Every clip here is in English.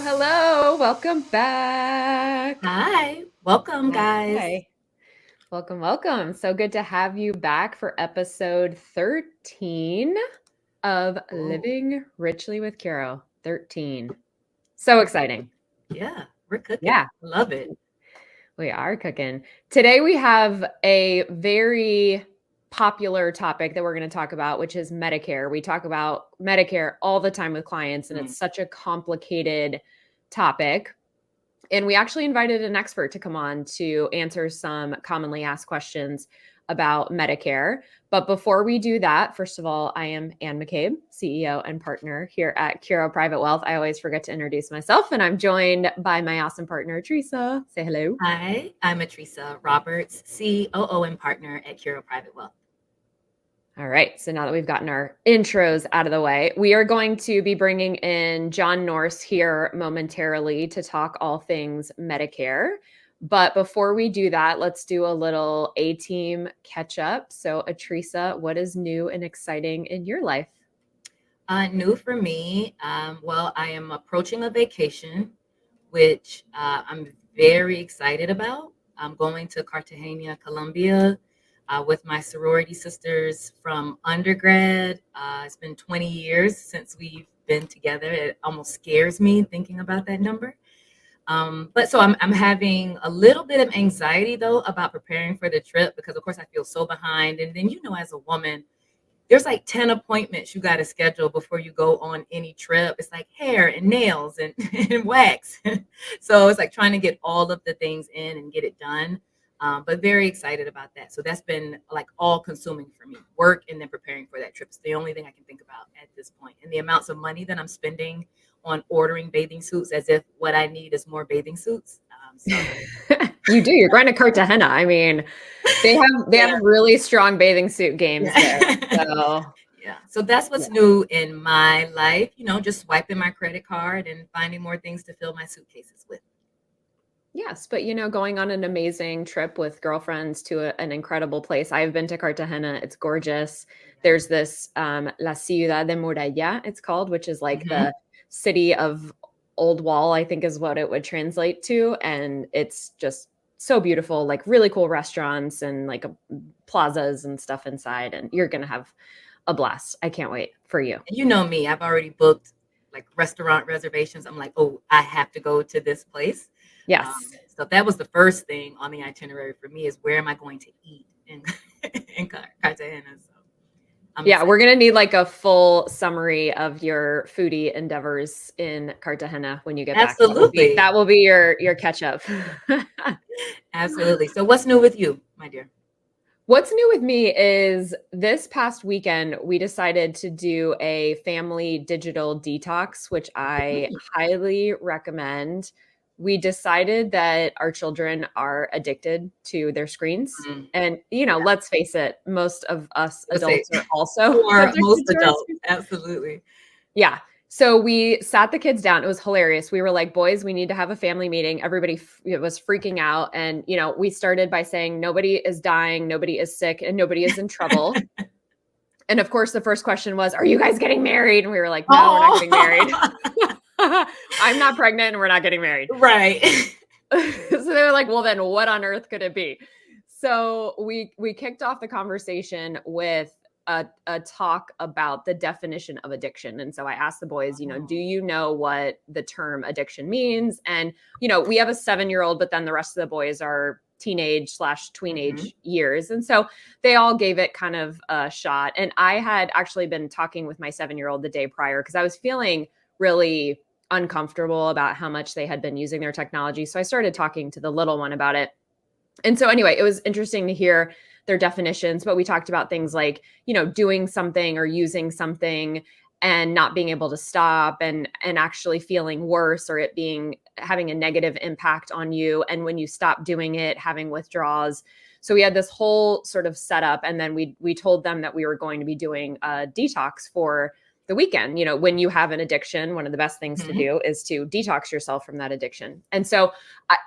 Hello. Welcome back. Hi, welcome, guys. Hi. Welcome. So good to have you back for episode 13 of Ooh, Living Richly with Curo. 13. So exciting. yeah, we're cooking. Yeah, Love it. we are cooking. Today we have a very popular topic that we're going to talk about, which is Medicare. We talk about Medicare all the time with clients, and Mm. it's such a complicated topic. And we actually invited an expert to come on to answer some commonly asked questions about Medicare. But before we do that, first of all, I am Ann McCabe, CEO and partner here at Curo Private Wealth. I always forget to introduce myself, and I'm joined by my awesome partner, Teresa. Say hello. Hi, I'm Teresa Roberts, COO and partner at Curo Private Wealth. All right. So now that we've gotten our intros out of the way, we are going to be bringing in John Norce here momentarily to talk all things Medicare. But before we do that, let's do a little A-team catch up. So, Teresa, what is new and exciting in your life? New for me, I am approaching a vacation, which I'm very excited about. I'm going to Cartagena, Colombia, with my sorority sisters from undergrad. It's been 20 years since we've been together. It almost scares me thinking about that number. But so I'm having a little bit of anxiety though about preparing for the trip because of course I feel so behind. And then, as a woman, there's like 10 appointments you got to schedule before you go on any trip. It's like hair and nails and, and wax. So it's like trying to get all of the things in and get it done. But very excited about that. So that's been like all consuming for me, work and then preparing for that trip. It's the only thing I can think about at this point. And the amounts of money that I'm spending on ordering bathing suits as if what I need is more bathing suits. You do. You're going to Cartagena. I mean, they have Yeah. really strong bathing suit games there. Yeah. So, Yeah. So that's yeah. what's new in my life, just swiping my credit card and finding more things to fill my suitcases with. Yes, but going on an amazing trip with girlfriends to an incredible place. I've been to Cartagena. It's gorgeous. Yeah. There's this La Ciudad de Muralla, it's called, which is like Hmm. the city of old wall, I think is what it would translate to. And it's just so beautiful, like really cool restaurants and like plazas and stuff inside. And you're going to have a blast. I can't wait for you. And you know me, I've already booked like restaurant reservations. I'm like, oh, I have to go to this place. Yes. So that was the first thing on the itinerary for me is where am I going to eat in, in Cartagena? So I'm Yeah, excited. we're gonna need like a full summary of your foodie endeavors in Cartagena when you get back. Absolutely. That will be your catch up. Absolutely. So what's new with you, my dear? What's new with me is this past weekend we decided to do a family digital detox, which I highly recommend. We decided that our children are addicted to their screens. Mm-hmm. And, let's face it, most of us I would say adults are also for addicted most to our adults, screens. absolutely. Yeah. So we sat the kids down. It was hilarious. We were like, boys, we need to have a family meeting. Everybody was freaking out. And, we started by saying nobody is dying, nobody is sick, and nobody is in trouble. And of course, the first question was, are you guys getting married? And we were like, no, we're not getting married. I'm not pregnant and we're not getting married. Right. So they were like, well, then what on earth could it be? So we kicked off the conversation with a talk about the definition of addiction. And so I asked the boys, do you know what the term addiction means? And, we have a 7-year-old, but then the rest of the boys are teenage/tweenage years. And so they all gave it kind of a shot. And I had actually been talking with my 7-year-old the day prior because I was feeling really uncomfortable about how much they had been using their technology. So I started talking to the little one about it. And so anyway, it was interesting to hear their definitions, but we talked about things like, doing something or using something and not being able to stop and actually feeling worse or it having a negative impact on you. And when you stop doing it, having withdrawals. So we had this whole sort of setup. And then we told them that we were going to be doing a detox for the weekend. When you have an addiction, one of the best things to do is to detox yourself from that addiction. And so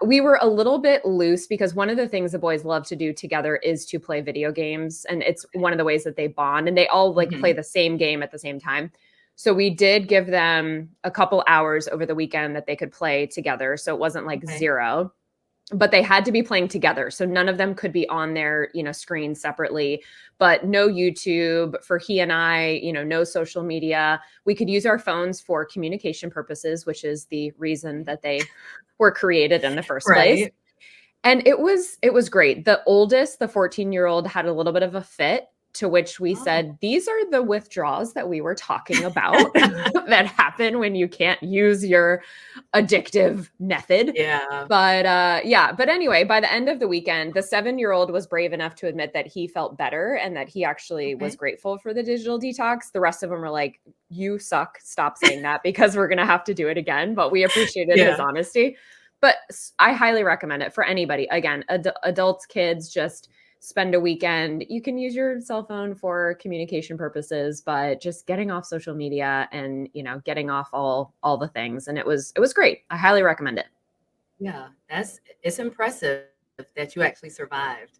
we were a little bit loose because one of the things the boys love to do together is to play video games. And it's one of the ways that they bond and they all play the same game at the same time. So we did give them a couple hours over the weekend that they could play together. So it wasn't like zero, but they had to be playing together. So none of them could be on their, screens separately, but no YouTube for he and I, no social media. We could use our phones for communication purposes, which is the reason that they were created in the first place. And it was great. The oldest, the 14-year-old, had a little bit of a fit, to which we said, these are the withdrawals that we were talking about that happen when you can't use your addictive method. Yeah. But anyway, by the end of the weekend, the 7-year-old was brave enough to admit that he felt better and that he actually was grateful for the digital detox. The rest of them were like, you suck. Stop saying that, because we're going to have to do it again. But we appreciated his honesty. But I highly recommend it for anybody. Again, adults, kids, just spend a weekend. You can use your cell phone for communication purposes, but just getting off social media and, getting off all the things. And it was great. I highly recommend it. Yeah, it's impressive that you actually survived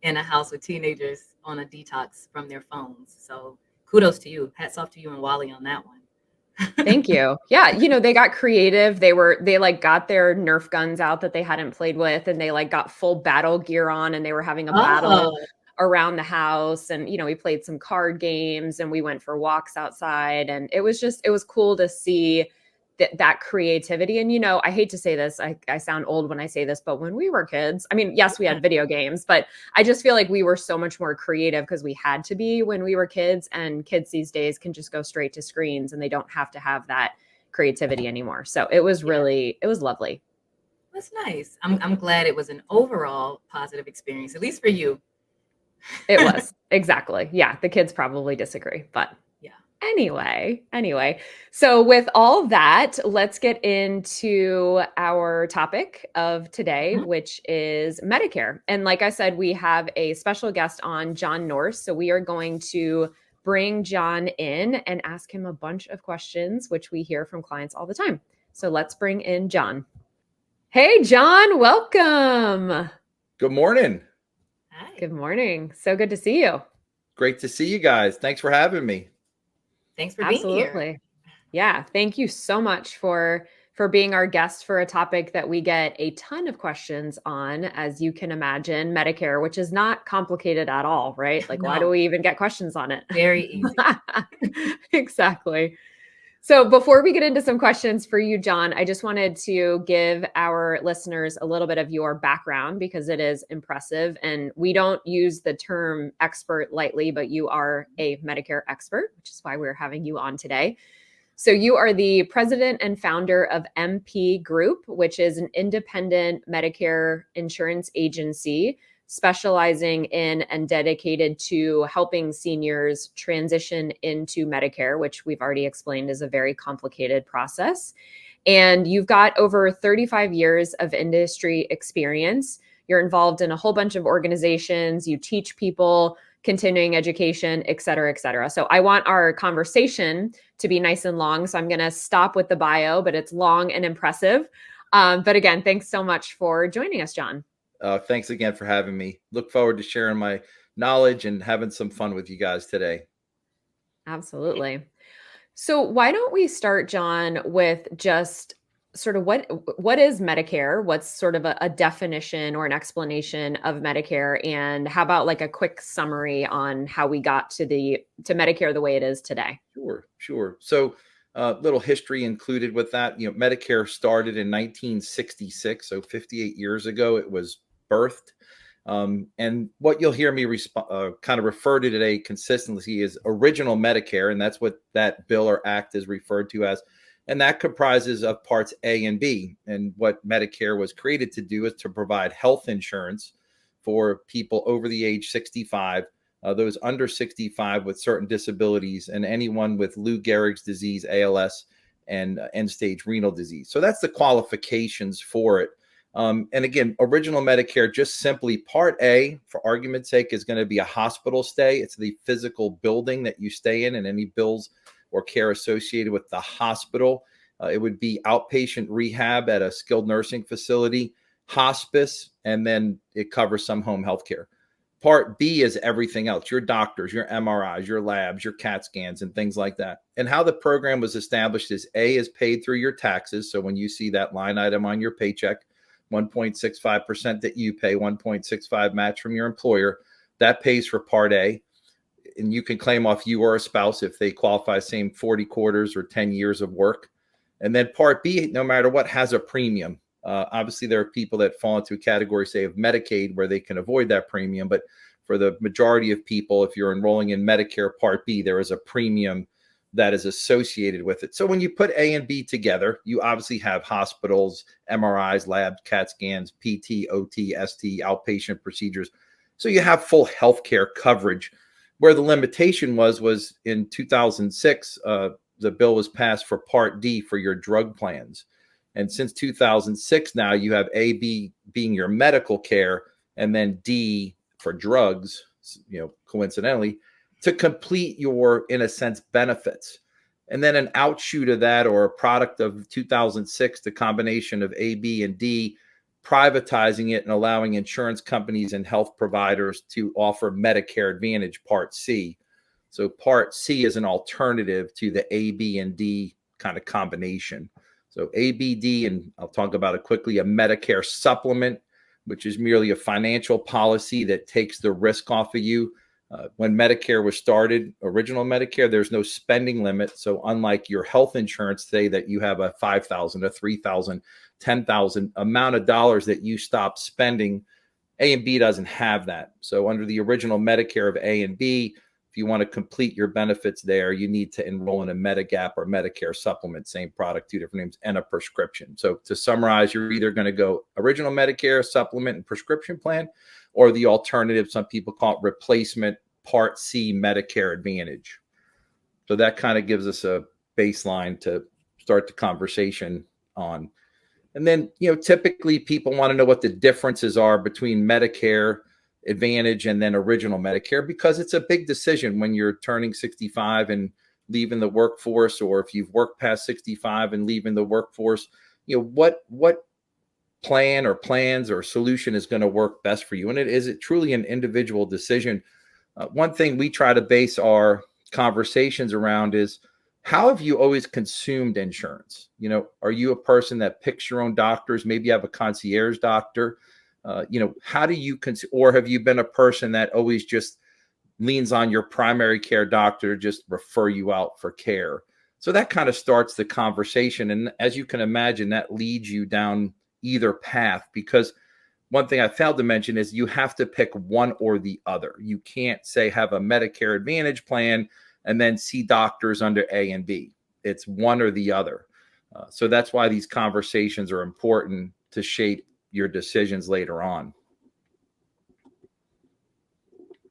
in a house with teenagers on a detox from their phones. So kudos to you. Hats off to you and Wally on that one. Thank you. Yeah. They got creative. They got their Nerf guns out that they hadn't played with, and they got full battle gear on, and they were having a battle around the house. And, we played some card games, and we went for walks outside, and it was cool to see that creativity. And, I hate to say this, I sound old when I say this, but when we were kids, I mean, yes, we had video games, but I just feel like we were so much more creative because we had to be when we were kids, and kids these days can just go straight to screens and they don't have to have that creativity anymore. So it was it was lovely. That's nice. I'm glad it was an overall positive experience, at least for you. It was. Exactly. Yeah. The kids probably disagree, but Anyway, so with all that, let's get into our topic of today, which is Medicare. And like I said, we have a special guest on, John Norce. So we are going to bring John in and ask him a bunch of questions, which we hear from clients all the time. So let's bring in John. Hey, John, welcome. Good morning. Hi. Good morning. So good to see you. Great to see you guys. Thanks for having me. Thanks for being here. Yeah. Thank you so much for being our guest for a topic that we get a ton of questions on, as you can imagine, Medicare, which is not complicated at all, right? Like, why do we even get questions on it? Very easy. Exactly. So before we get into some questions for you, John, I just wanted to give our listeners a little bit of your background, because it is impressive. And we don't use the term expert lightly, but you are a Medicare expert, which is why we're having you on today. So you are the president and founder of MP Group, which is an independent Medicare insurance agency specializing in and dedicated to helping seniors transition into Medicare, which we've already explained is a very complicated process. And you've got over 35 years of industry experience. You're involved in a whole bunch of organizations. You teach people continuing education, et cetera, et cetera. So I want our conversation to be nice and long. So I'm going to stop with the bio, but it's long and impressive. But again, thanks so much for joining us, John. Thanks again for having me. Look forward to sharing my knowledge and having some fun with you guys today. Absolutely. So why don't we start, John, with just sort of what is Medicare? What's sort of a definition or an explanation of Medicare? And how about like a quick summary on how we got to Medicare the way it is today? Sure. So little history included with that. Medicare started in 1966. So 58 years ago, it was birthed. And what you'll hear me kind of refer to today consistently is original Medicare. And that's what that bill or act is referred to as. And that comprises of parts A and B. And what Medicare was created to do is to provide health insurance for people over the age 65, those under 65 with certain disabilities, and anyone with Lou Gehrig's disease, ALS, and end-stage renal disease. So that's the qualifications for it. And again, original Medicare, just simply Part A, for argument's sake, is going to be a hospital stay. It's the physical building that you stay in and any bills or care associated with the hospital. It would be outpatient rehab at a skilled nursing facility, hospice, and then it covers some home health care. Part B is everything else, your doctors, your MRIs, your labs, your CAT scans, and things like that. And how the program was established is A is paid through your taxes. So when you see that line item on your paycheck, 1.65% that you pay, 1.65 match from your employer, that pays for Part A. And you can claim off you or a spouse if they qualify, same 40 quarters or 10 years of work. And then Part B, no matter what, has a premium. Obviously, there are people that fall into a category, say, of Medicaid, where they can avoid that premium. But for the majority of people, if you're enrolling in Medicare Part B, there is a premium that is associated with it. So when you put A and B together, you obviously have hospitals, MRIs, labs, CAT scans, PT, OT, ST, outpatient procedures. So you have full healthcare coverage. Where the limitation was in 2006, the bill was passed for Part D for your drug plans. And since 2006, now you have A, B being your medical care, and then D for drugs, coincidentally, to complete your, in a sense, benefits. And then an outshoot of that, or a product of 2006, the combination of A, B, and D, privatizing it and allowing insurance companies and health providers to offer Medicare Advantage Part C. So Part C is an alternative to the A, B, and D kind of combination. So ABD, and I'll talk about it quickly, a Medicare supplement, which is merely a financial policy that takes the risk off of you. When Medicare was started, original Medicare, there's no spending limit. So unlike your health insurance today, that you have a $5,000, a $3,000, $10,000 amount of dollars that you stop spending, A and B doesn't have that. So under the original Medicare of A and B, if you want to complete your benefits there, you need to enroll in a Medigap or Medicare supplement, same product, two different names, and a prescription. So to summarize, you're either going to go original Medicare supplement and prescription plan, or the alternative, some people call it replacement Part C Medicare Advantage. So that kind of gives us a baseline to start the conversation on. And then, typically people want to know what the differences are between Medicare Advantage and then original Medicare, because it's a big decision when you're turning 65 and leaving the workforce, or if you've worked past 65 and leaving the workforce, what plan or plans or solution is going to work best for you. And is it truly an individual decision? One thing we try to base our conversations around is, how have you always consumed insurance? Are you a person that picks your own doctors? Maybe you have a concierge doctor. How do you or have you been a person that always just leans on your primary care doctor to just refer you out for care? So that kind of starts the conversation. And as you can imagine, that leads you down either path, because one thing I failed to mention is you have to pick one or the other. You can't say have a Medicare Advantage plan and then see doctors under A and B. It's one or the other. So that's why these conversations are important to shape your decisions later on.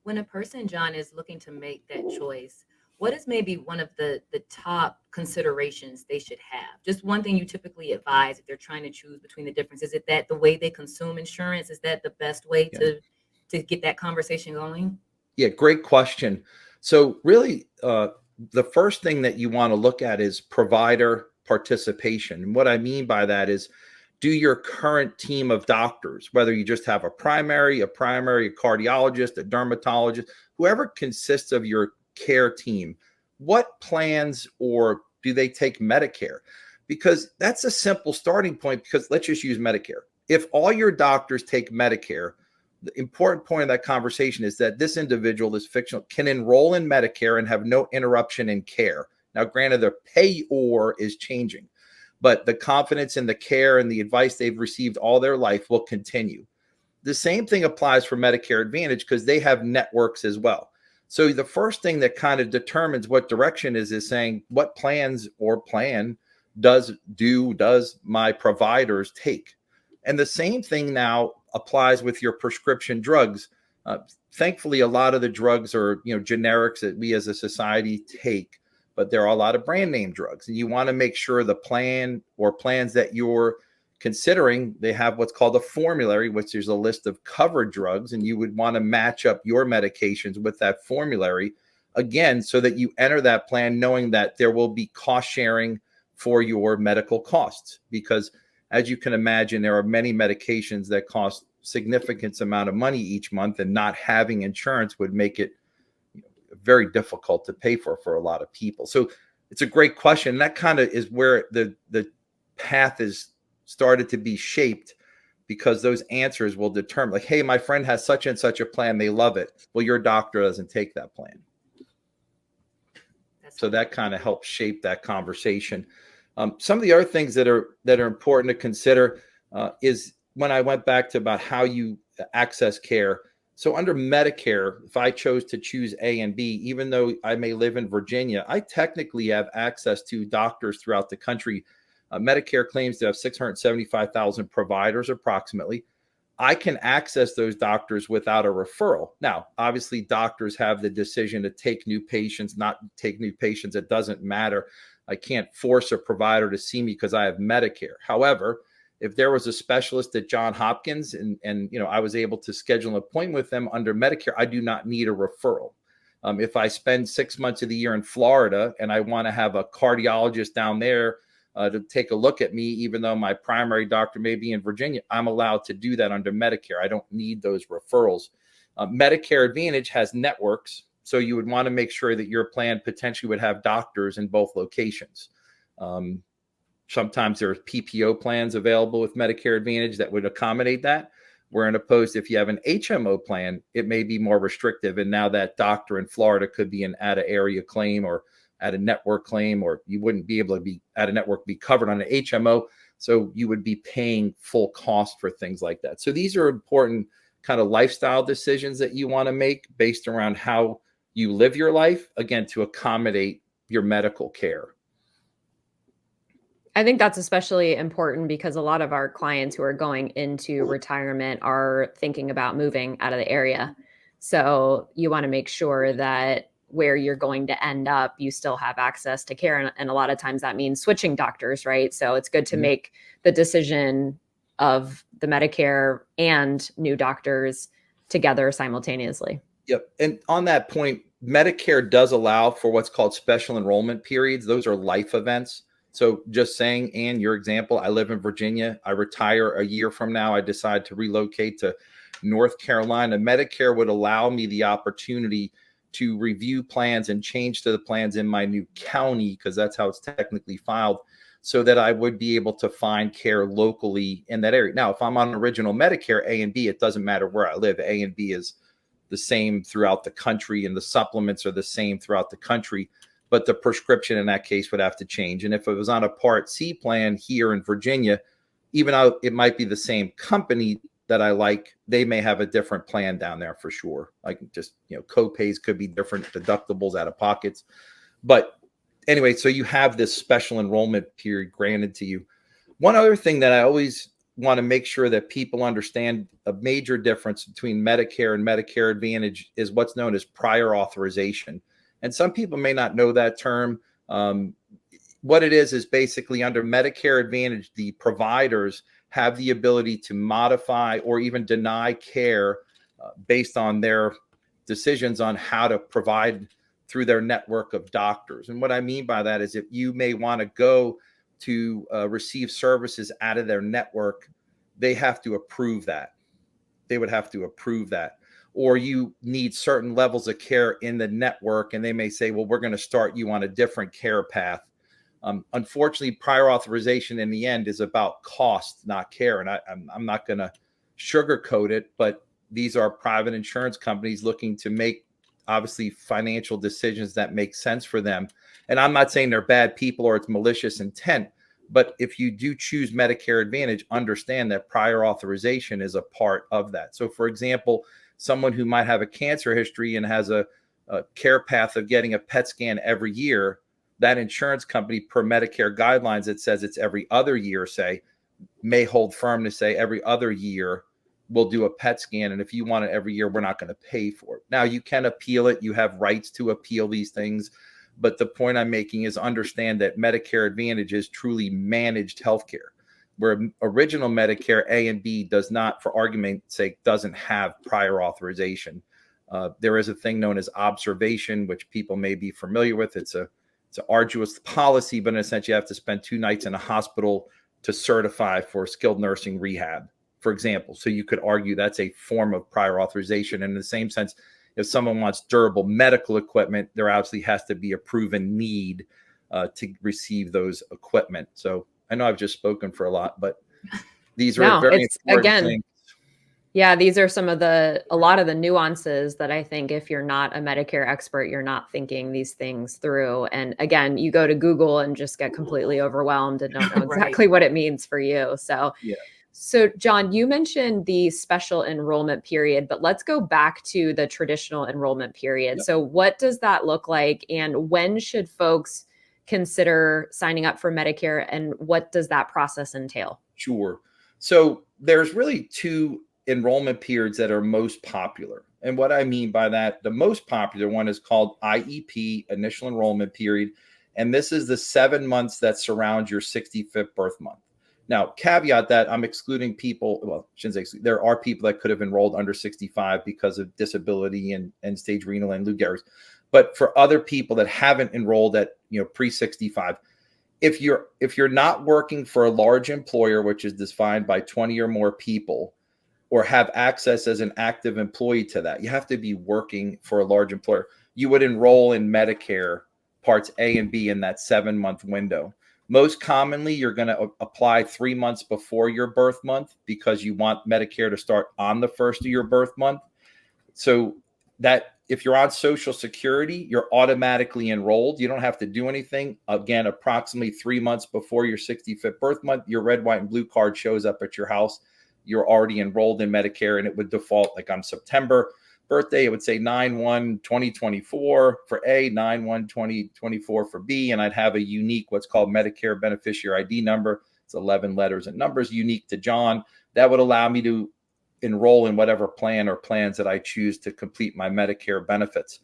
When a person, John, is looking to make that choice, what is maybe one of the top considerations they should have? Just one thing you typically advise if they're trying to choose between the difference. Is it that the way they consume insurance, is that the best way to get that conversation going? Yeah, great question. So really, the first thing that you want to look at is provider participation. And what I mean by that is, do your current team of doctors, whether you just have a primary, a cardiologist, a dermatologist, whoever consists of your care team, what plans or do they take Medicare? Because that's a simple starting point, because let's just use Medicare. If all your doctors take Medicare, the important point of that conversation is that this individual, this fictional, can enroll in Medicare and have no interruption in care. Now, granted, the payor is changing, but the confidence in the care and the advice they've received all their life will continue. The same thing applies for Medicare Advantage, because they have networks as well. So the first thing that kind of determines what direction is saying, what plans or plan does my providers take? And the same thing now applies with your prescription drugs. Thankfully, a lot of the drugs are, generics that we as a society take, but there are a lot of brand name drugs, and you want to make sure the plan or plans that you're considering, they have what's called a formulary, which is a list of covered drugs, and you would want to match up your medications with that formulary, again, so that you enter that plan knowing that there will be cost sharing for your medical costs. Because as you can imagine, there are many medications that cost significant amount of money each month, and not having insurance would make it very difficult to pay for a lot of people. So it's a great question. That kind of is where the path is started to be shaped, because those answers will determine, like, hey, my friend has such and such a plan, they love it. Well, your doctor doesn't take that plan. So that kind of helps shape that conversation. Some of the other things that are important to consider is when I went back to about how you access care. So under Medicare, if I chose to choose A and B, even though I may live in Virginia, I technically have access to doctors throughout the country. Medicare claims to have 675,000 providers approximately. I can access those doctors without a referral. Now, obviously, doctors have the decision to take new patients, not take new patients. It doesn't matter. I can't force a provider to see me because I have Medicare. However, if there was a specialist at Johns Hopkins and I was able to schedule an appointment with them under Medicare, I do not need a referral. If I spend 6 months of the year in Florida and I want to have a cardiologist down there to take a look at me, even though my primary doctor may be in Virginia, I'm allowed to do that under Medicare. I don't need those referrals. Medicare Advantage has networks, so you would want to make sure that your plan potentially would have doctors in both locations. Sometimes there's PPO plans available with Medicare Advantage that would accommodate that. Where opposed, if you have an HMO plan, it may be more restrictive. And now that doctor in Florida could be an out-of-area claim or at a network claim, or you wouldn't be able to be at a network, be covered on an HMO. So you would be paying full cost for things like that. So these are important kind of lifestyle decisions that you want to make based around how you live your life, again, to accommodate your medical care. I think that's especially important because a lot of our clients who are going into retirement are thinking about moving out of the area. So you want to make sure that where you're going to end up, you still have access to care. And a lot of times that means switching doctors, right? So it's good to make the decision of the Medicare and new doctors together simultaneously. Yep. And on that point, Medicare does allow for what's called special enrollment periods. Those are life events. So just saying, Ann, your example, I live in Virginia. I retire a year from now. I decide to relocate to North Carolina. Medicare would allow me the opportunity to review plans and change to the plans in my new county, because that's how it's technically filed, so that I would be able to find care locally in that area. Now, if I'm on original Medicare A and B, it doesn't matter where I live. A and B is the same throughout the country, and the supplements are the same throughout the country. But the prescription in that case would have to change. And if it was on a Part C plan here in Virginia, even though it might be the same company that I like, they may have a different plan down there for sure. Like just, co-pays could be different, deductibles, out of pockets. But anyway, so you have this special enrollment period granted to you. One other thing that I always want to make sure that people understand, a major difference between Medicare and Medicare Advantage is what's known as prior authorization. And some people may not know that term. What it is basically under Medicare Advantage, the providers have the ability to modify or even deny care based on their decisions on how to provide through their network of doctors. And what I mean by that is if you may want to go to receive services out of their network, they have to approve that. They would have to approve that. Or you need certain levels of care in the network, and they may say, well, we're going to start you on a different care path. Unfortunately, prior authorization in the end is about cost, not care. And I'm not going to sugarcoat it, but these are private insurance companies looking to make, obviously, financial decisions that make sense for them. And I'm not saying they're bad people or it's malicious intent, but if you do choose Medicare Advantage, understand that prior authorization is a part of that. So, for example, someone who might have a cancer history and has a care path of getting a PET scan every year, that insurance company, per Medicare guidelines, it says it's every other year, say, may hold firm to say every other year we'll do a PET scan. And if you want it every year, we're not going to pay for it. Now, you can appeal it. You have rights to appeal these things. But the point I'm making is understand that Medicare Advantage is truly managed healthcare, where original Medicare A and B does not, for argument's sake, doesn't have prior authorization. There is a thing known as observation, which people may be familiar with. It's an arduous policy, but in a sense, you have to spend 2 nights in a hospital to certify for skilled nursing rehab. for example. So you could argue that's a form of prior authorization. And in the same sense, if someone wants durable medical equipment, there obviously has to be a proven need to receive those equipment. So I know I've just spoken for a lot, but these are very important things. Yeah, these are a lot of the nuances that I think if you're not a Medicare expert, you're not thinking these things through. And again, you go to Google and just get completely overwhelmed and don't know exactly what it means for you. So, yeah. So John, you mentioned the special enrollment period, but let's go back to the traditional enrollment period. Yep. So what does that look like? And when should folks consider signing up for Medicare? And what does that process entail? Sure. So there's really two enrollment periods that are most popular. And what I mean by that, the most popular one is called IEP, Initial Enrollment Period. And this is the 7 months that surround your 65th birth month. Now, caveat that I'm excluding people, well, I shouldn't say exclude, there are people that could have enrolled under 65 because of disability and end-stage renal and Lou Gehrig's. But for other people that haven't enrolled at, pre-65, if you're not working for a large employer, which is defined by 20 or more people, or have access as an active employee to that, you have to be working for a large employer. You would enroll in Medicare Parts A and B in that 7-month window. Most commonly, you're going to apply 3 months before your birth month because you want Medicare to start on the first of your birth month. So that if you're on Social Security, you're automatically enrolled. You don't have to do anything. Again, approximately 3 months before your 65th birth month, your red, white, and blue card shows up at your house. You're already enrolled in Medicare, and it would default like on September birthday. It would say 9/1/2024 for A, 9/1/2024 for B, and I'd have a unique what's called Medicare beneficiary ID number. It's 11 letters and numbers unique to John. That would allow me to enroll in whatever plan or plans that I choose to complete my Medicare benefits.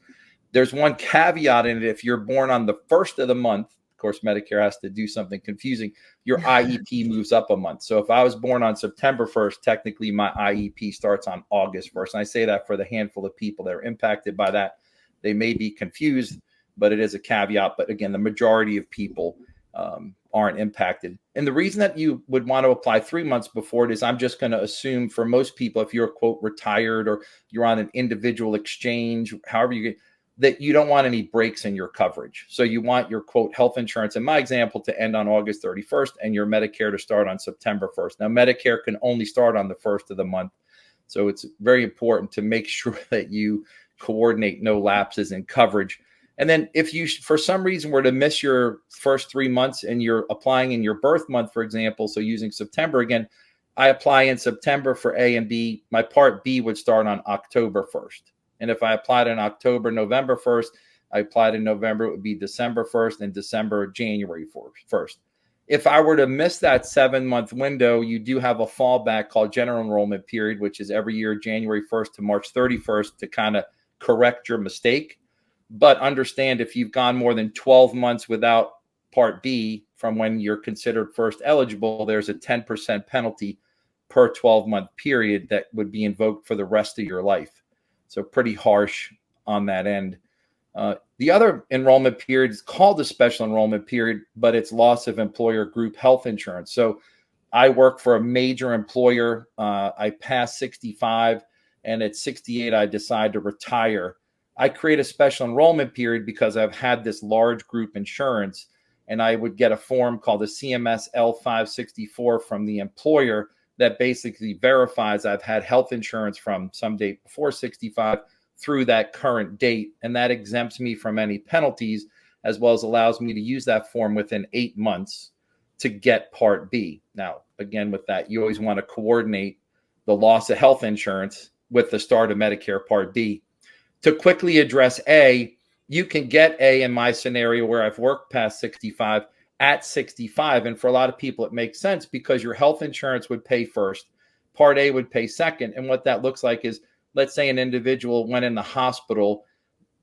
There's one caveat in it. If you're born on the first of the month, of course, Medicare has to do something confusing. Your IEP moves up a month. So if I was born on September 1st, technically my IEP starts on August 1st. And I say that for the handful of people that are impacted by that. They may be confused, but it is a caveat. But again, the majority of people aren't impacted. And the reason that you would want to apply 3 months before it is I'm just going to assume for most people, if you're, quote, retired or you're on an individual exchange, however you get, that you don't want any breaks in your coverage. So you want your, quote, health insurance, in my example, to end on August 31st and your Medicare to start on September 1st. Now, Medicare can only start on the first of the month. So it's very important to make sure that you coordinate no lapses in coverage. And then if you, for some reason, were to miss your first 3 months and you're applying in your birth month, for example, so using September again, I apply in September for A and B. My Part B would start on October 1st. And if I applied in October, November 1st, I applied in November, it would be December 1st and December, January 1st. If I were to miss that 7-month window, you do have a fallback called general enrollment period, which is every year, January 1st to March 31st to kind of correct your mistake. But understand if you've gone more than 12 months without Part B from when you're considered first eligible, there's a 10% penalty per 12-month period that would be invoked for the rest of your life. So pretty harsh on that end. The other enrollment period is called the special enrollment period, but it's loss of employer group health insurance. So I work for a major employer. I passed 65, and at 68, I decide to retire. I create a special enrollment period because I've had this large group insurance, and I would get a form called the CMS L564 from the employer that basically verifies I've had health insurance from some date before 65 through that current date. And that exempts me from any penalties, as well as allows me to use that form within 8 months to get Part B. Now, again, with that, you always want to coordinate the loss of health insurance with the start of Medicare Part B. To quickly address A, you can get A in my scenario where I've worked past 65 at 65. And for a lot of people, it makes sense because your health insurance would pay first. Part A would pay second. And what that looks like is, let's say an individual went in the hospital,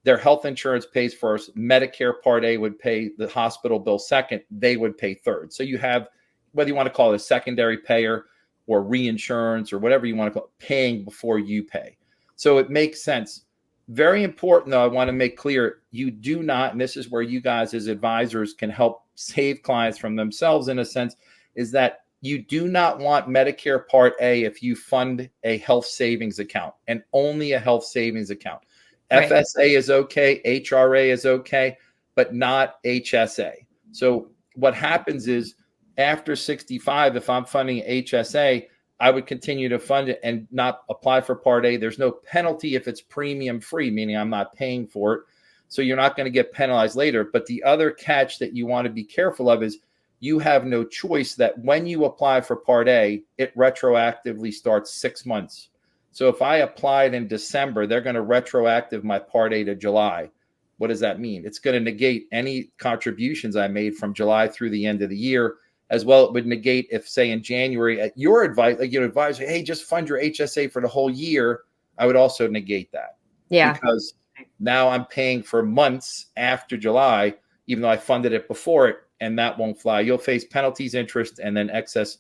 their health insurance pays first. Medicare Part A would pay the hospital bill second. They would pay third. So you have, whether you want to call it a secondary payer or reinsurance or whatever you want to call it, paying before you pay. So it makes sense. Very important, though, I want to make clear, you do not, and this is where you guys as advisors can help save clients from themselves in a sense, is that you do not want Medicare Part A if you fund a health savings account, and only a health savings account. Right. FSA is okay, HRA is okay, but not HSA. So what happens is after 65, if I'm funding HSA, I would continue to fund it and not apply for Part A. There's no penalty if it's premium free, meaning I'm not paying for it. So you're not going to get penalized later. But the other catch that you want to be careful of is you have no choice that when you apply for Part A, it retroactively starts 6 months. So if I applied in December, they're going to retroactive my Part A to July. What does that mean? It's going to negate any contributions I made from July through the end of the year. As well, it would negate if, say, in January, at your advice, like your advisor, hey, just fund your HSA for the whole year. I would also negate that. Yeah. Because now I'm paying for months after July, even though I funded it before it, and that won't fly. You'll face penalties, interest, and then excess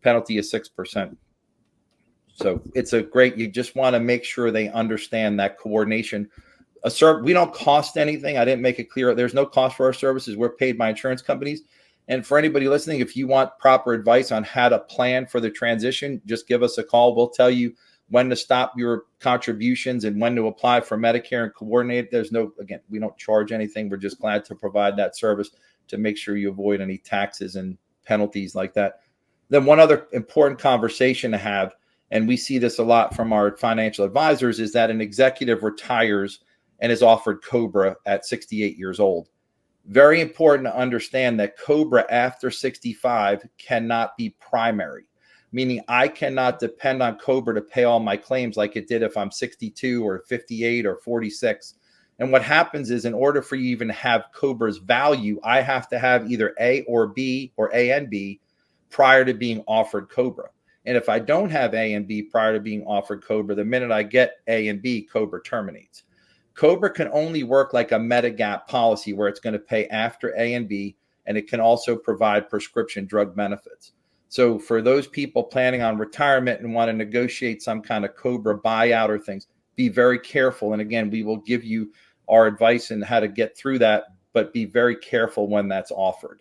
penalty is 6%. So it's a great, you just want to make sure they understand that coordination. We don't cost anything. I didn't make it clear. There's no cost for our services. We're paid by insurance companies. And for anybody listening, if you want proper advice on how to plan for the transition, just give us a call. We'll tell you when to stop your contributions and when to apply for Medicare and coordinate. There's no, again, we don't charge anything. We're just glad to provide that service to make sure you avoid any taxes and penalties like that. Then one other important conversation to have, and we see this a lot from our financial advisors, is that an executive retires and is offered COBRA at 68 years old. Very important to understand that COBRA after 65 cannot be primary, meaning I cannot depend on COBRA to pay all my claims like it did if I'm 62 or 58 or 46. And what happens is, in order for you even to have COBRA's value, I have to have either A or B or A and B prior to being offered COBRA. And if I don't have A and B prior to being offered COBRA, the minute I get A and B, COBRA terminates. COBRA can only work like a Medigap policy where it's going to pay after A and B, and it can also provide prescription drug benefits. So for those people planning on retirement and want to negotiate some kind of COBRA buyout or things, be very careful. And again, we will give you our advice on how to get through that, but be very careful when that's offered.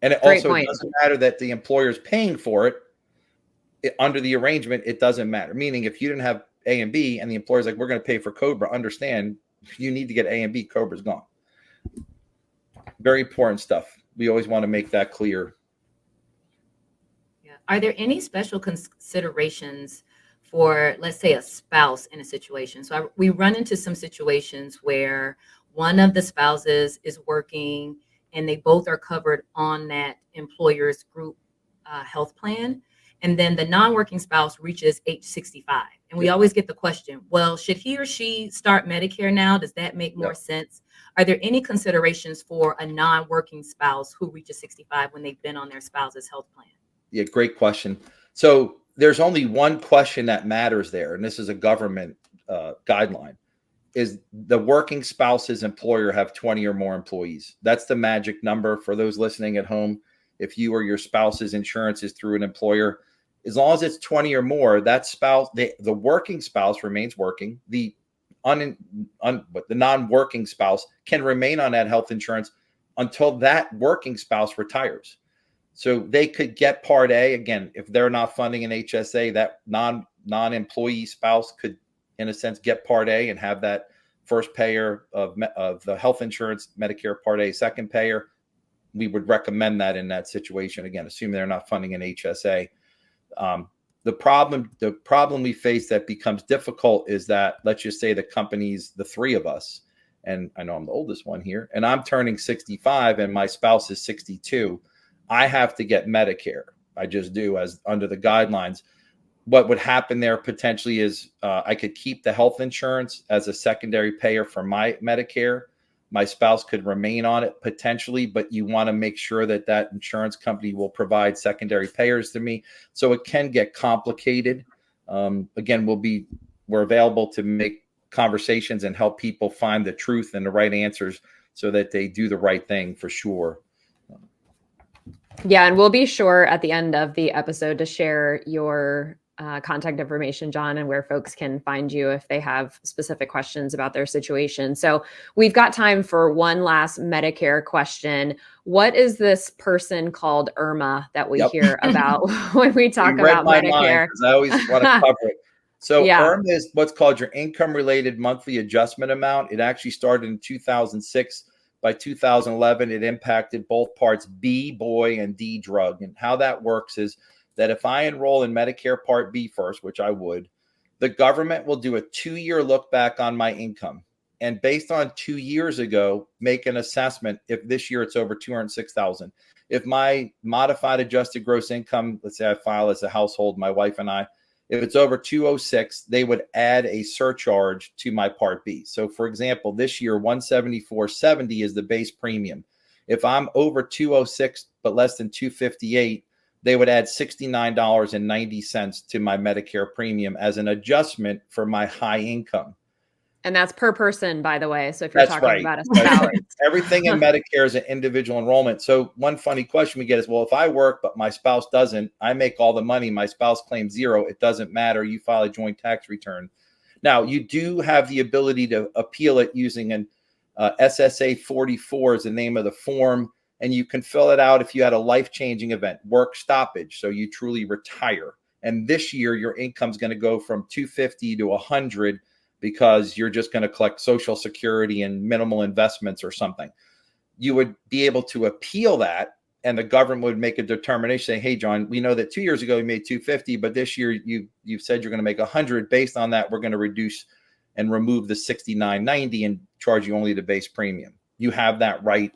And it also doesn't matter that the employer is paying for it. Under the arrangement, it doesn't matter. Meaning if you didn't have A and B and the employer's like, we're going to pay for COBRA, understand you need to get A and B, COBRA's gone. Very important stuff. We always want to make that clear. Yeah. Are there any special considerations for, let's say, a spouse in a situation? So we run into some situations where one of the spouses is working and they both are covered on that employer's group health plan. And then the non-working spouse reaches age 65. And we always get the question, well, should he or she start Medicare now? Does that make more sense? Are there any considerations for a non-working spouse who reaches 65 when they've been on their spouse's health plan? Yeah, great question. So there's only one question that matters there, and this is a government guideline, is the working spouse's employer have 20 or more employees. That's the magic number for those listening at home. If you or your spouse's insurance is through an employer, as long as it's 20 or more, that spouse, the working spouse remains working. The non-working spouse can remain on that health insurance until that working spouse retires. So they could get Part A. Again, if they're not funding an HSA, that non-employee spouse could, in a sense, get Part A and have that first payer of the health insurance, Medicare Part A, second payer. We would recommend that in that situation. Again, assuming they're not funding an HSA. The problem we face that becomes difficult is that, let's just say the company's the three of us, and I know I'm the oldest one here, and I'm turning 65 and my spouse is 62. I have to get Medicare. I just do, as under the guidelines. What would happen there potentially is I could keep the health insurance as a secondary payer for my Medicare. My spouse could remain on it potentially, but you want to make sure that that insurance company will provide secondary payers to me. So it can get complicated. Again, we're available to make conversations and help people find the truth and the right answers so that they do the right thing for sure. Yeah, and we'll be sure at the end of the episode to share your contact information, John, and where folks can find you if they have specific questions about their situation. So we've got time for one last Medicare question. What is this person called Irma that we hear about when we talk about Medicare? I always want to cover it. So Yeah. Irma is what's called your income-related monthly adjustment amount. It actually started in 2006. By 2011, it impacted both parts B, boy, and D, drug. And how that works is that if I enroll in Medicare Part B first, which I would, the government will do a 2-year look back on my income. And based on 2 years ago, make an assessment if this year it's over $206,000. If my modified adjusted gross income, let's say I file as a household, my wife and I, if it's over 206, they would add a surcharge to my Part B. So for example, this year, 174.70 is the base premium. If I'm over 206, but less than 258, they would add $69.90 to my Medicare premium as an adjustment for my high income. And that's per person, by the way. So if you're talking about a spouse. Everything in Medicare is an individual enrollment. So one funny question we get is, well, if I work, but my spouse doesn't, I make all the money, my spouse claims zero, it doesn't matter. You file a joint tax return. Now, you do have the ability to appeal it using an SSA 44 is the name of the form. And you can fill it out if you had a life-changing event, work stoppage, so you truly retire. And this year, your income is going to go from 250 to 100 because you're just going to collect Social Security and minimal investments or something. You would be able to appeal that, and the government would make a determination saying, hey, John, we know that 2 years ago you made 250, but this year you've said you're going to make 100. Based on that, we're going to reduce and remove the 69.90 and charge you only the base premium. You have that right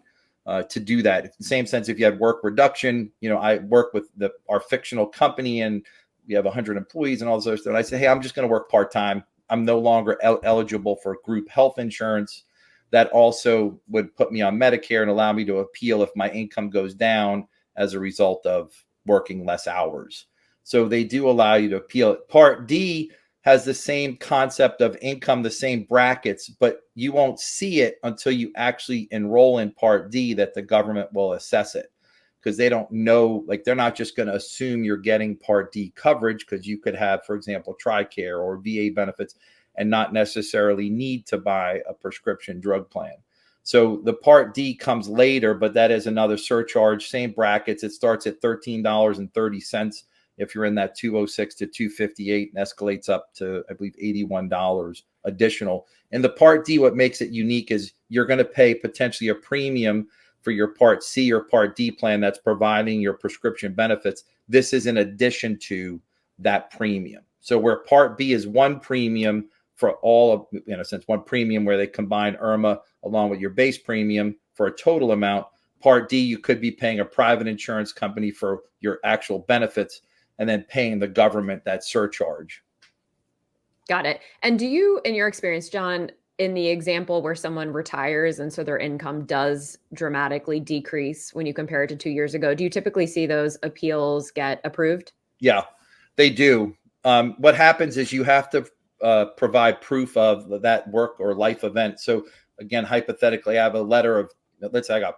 to do that. In the same sense, if you had work reduction, I work with our fictional company and we have 100 employees and all those stuff. And I say, hey, I'm just going to work part-time. I'm no longer eligible for group health insurance. That also would put me on Medicare and allow me to appeal if my income goes down as a result of working less hours. So they do allow you to appeal it. Part D has the same concept of income, the same brackets, but you won't see it until you actually enroll in Part D that the government will assess it, because they don't know, like they're not just going to assume you're getting Part D coverage, because you could have, for example, TRICARE or VA benefits and not necessarily need to buy a prescription drug plan. So the Part D comes later, but that is another surcharge, same brackets. It starts at $13.30 if you're in that 206 to 258 and escalates up to, I believe, $81 additional. And the Part D, what makes it unique is you're going to pay potentially a premium for your Part C or Part D plan that's providing your prescription benefits. This is in addition to that premium. So where Part B is one premium for all of, in a sense, one premium where they combine IRMA along with your base premium for a total amount. Part D, you could be paying a private insurance company for your actual benefits and then paying the government that surcharge. Got it. And do you, in your experience, John, in the example where someone retires and so their income does dramatically decrease when you compare it to 2 years ago, do you typically see those appeals get approved? Yeah, they do. What happens is you have to provide proof of that work or life event. So again, hypothetically, I have a letter of, let's say I got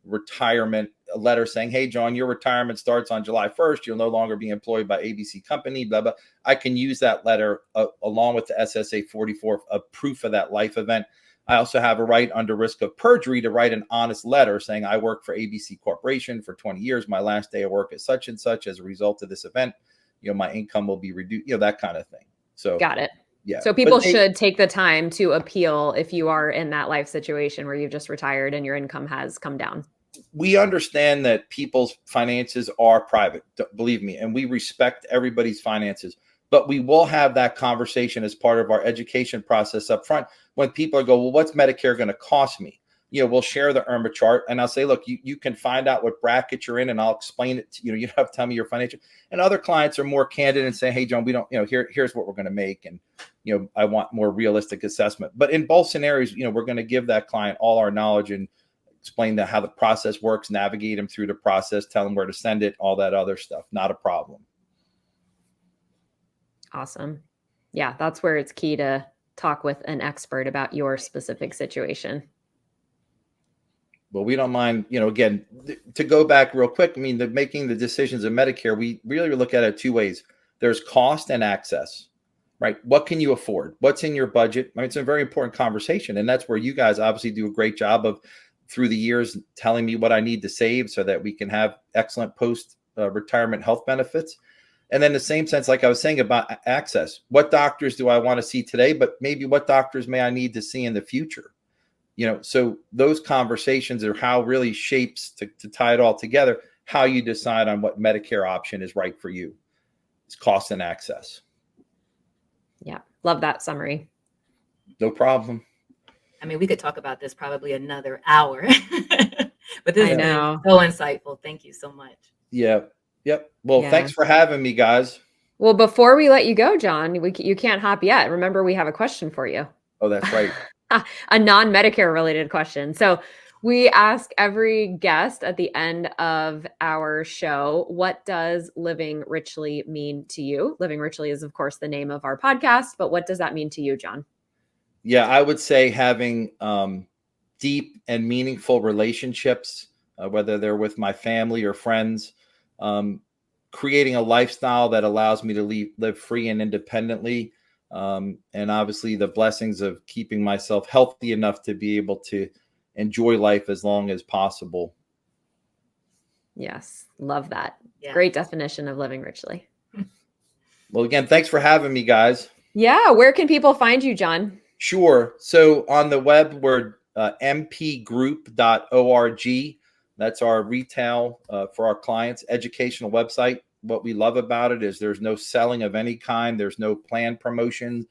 retirement, a letter saying, hey, John, your retirement starts on July 1st. You'll no longer be employed by ABC company, blah, blah. I can use that letter along with the SSA 44 of proof of that life event. I also have a right under risk of perjury to write an honest letter saying I work for ABC Corporation for 20 years. My last day of work is such and such. As a result of this event, my income will be reduced, that kind of thing. So got it. Yeah. So people should take the time to appeal if you are in that life situation where you've just retired and your income has come down. We understand that people's finances are private, believe me, and we respect everybody's finances. But we will have that conversation as part of our education process up front when people go, well, what's Medicare going to cost me? We'll share the IRMA chart and I'll say, look, you can find out what bracket you're in and I'll explain it to you. You don't have to tell me your financial. And other clients are more candid and say, hey, John, we don't, here's what we're going to make. And, I want more realistic assessment. But in both scenarios, we're going to give that client all our knowledge and explain how the process works, navigate them through the process, tell them where to send it, all that other stuff. Not a problem. Awesome. Yeah, that's where it's key to talk with an expert about your specific situation. Well, we don't mind, again, to go back real quick. I mean, making the decisions of Medicare, we really look at it two ways. There's cost and access, right? What can you afford? What's in your budget? I mean, it's a very important conversation. And that's where you guys obviously do a great job of, through the years, telling me what I need to save so that we can have excellent post-retirement health benefits. And then the same sense, like I was saying about access, what doctors do I want to see today, but maybe what doctors may I need to see in the future? So those conversations are how really shapes, to tie it all together, how you decide on what Medicare option is right for you. It's cost and access. Yeah. Love that summary. No problem. I mean, we could talk about this probably another hour, but this has been so insightful. Thank you so much. Yeah. Yep. Well, thanks for having me, guys. Well, before we let you go, John, you can't hop yet. Remember, we have a question for you. Oh, that's right. A non-Medicare related question. So we ask every guest at the end of our show, what does living richly mean to you? Living richly is, of course, the name of our podcast, but what does that mean to you, John? Yeah, I would say having deep and meaningful relationships, whether they're with my family or friends, creating a lifestyle that allows me to live free and independently. And obviously the blessings of keeping myself healthy enough to be able to enjoy life as long as possible. Yes. Love that. Yeah. Great definition of living richly. Well, again, thanks for having me, guys. Yeah. Where can people find you, John? Sure. So on the web, we're mpgroup.org. That's our retail for our clients, educational website. What we love about it is there's no selling of any kind. There's no planned promotion.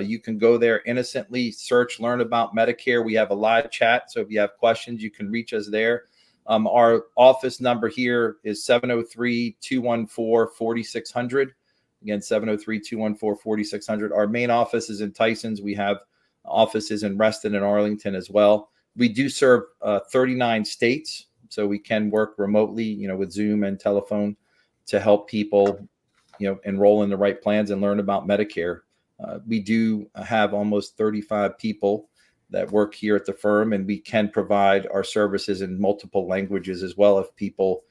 You can go there innocently, search, learn about Medicare. We have a live chat. So if you have questions, you can reach us there. Our office number here is 703-214-4600. Again, 703-214-4600. Our main office is in Tysons. We have offices in Reston and Arlington as well. We do serve 39 states, so we can work remotely, with Zoom and telephone to help people, enroll in the right plans and learn about Medicare. We do have almost 35 people that work here at the firm, and we can provide our services in multiple languages as well. If people,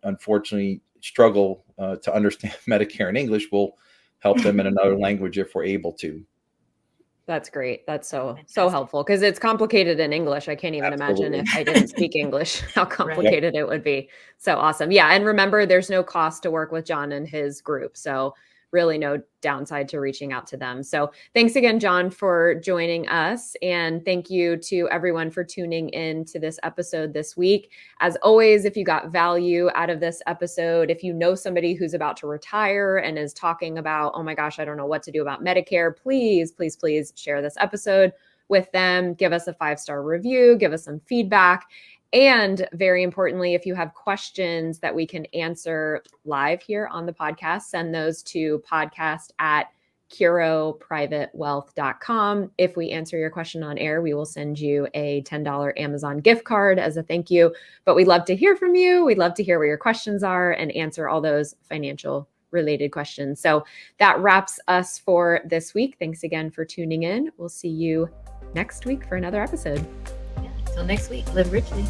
unfortunately struggle to understand Medicare in English, we'll help them in another language if we're able to. That's great. That's so helpful because it's complicated in English. I can't even imagine if I didn't speak English, how complicated it would be. So awesome. Yeah. And remember, there's no cost to work with John and his group. So really no downside to reaching out to them. So thanks again, John, for joining us. And thank you to everyone for tuning in to this episode this week. As always, if you got value out of this episode, if you know somebody who's about to retire and is talking about, oh my gosh, I don't know what to do about Medicare, please, please, please share this episode with them. Give us a 5-star review, give us some feedback. And very importantly, if you have questions that we can answer live here on the podcast, send those to podcast@curoprivatewealth.com. If we answer your question on air, we will send you a $10 Amazon gift card as a thank you. But we'd love to hear from you. We'd love to hear what your questions are and answer all those financial related questions. So that wraps us for this week. Thanks again for tuning in. We'll see you next week for another episode. Till next week, live richly.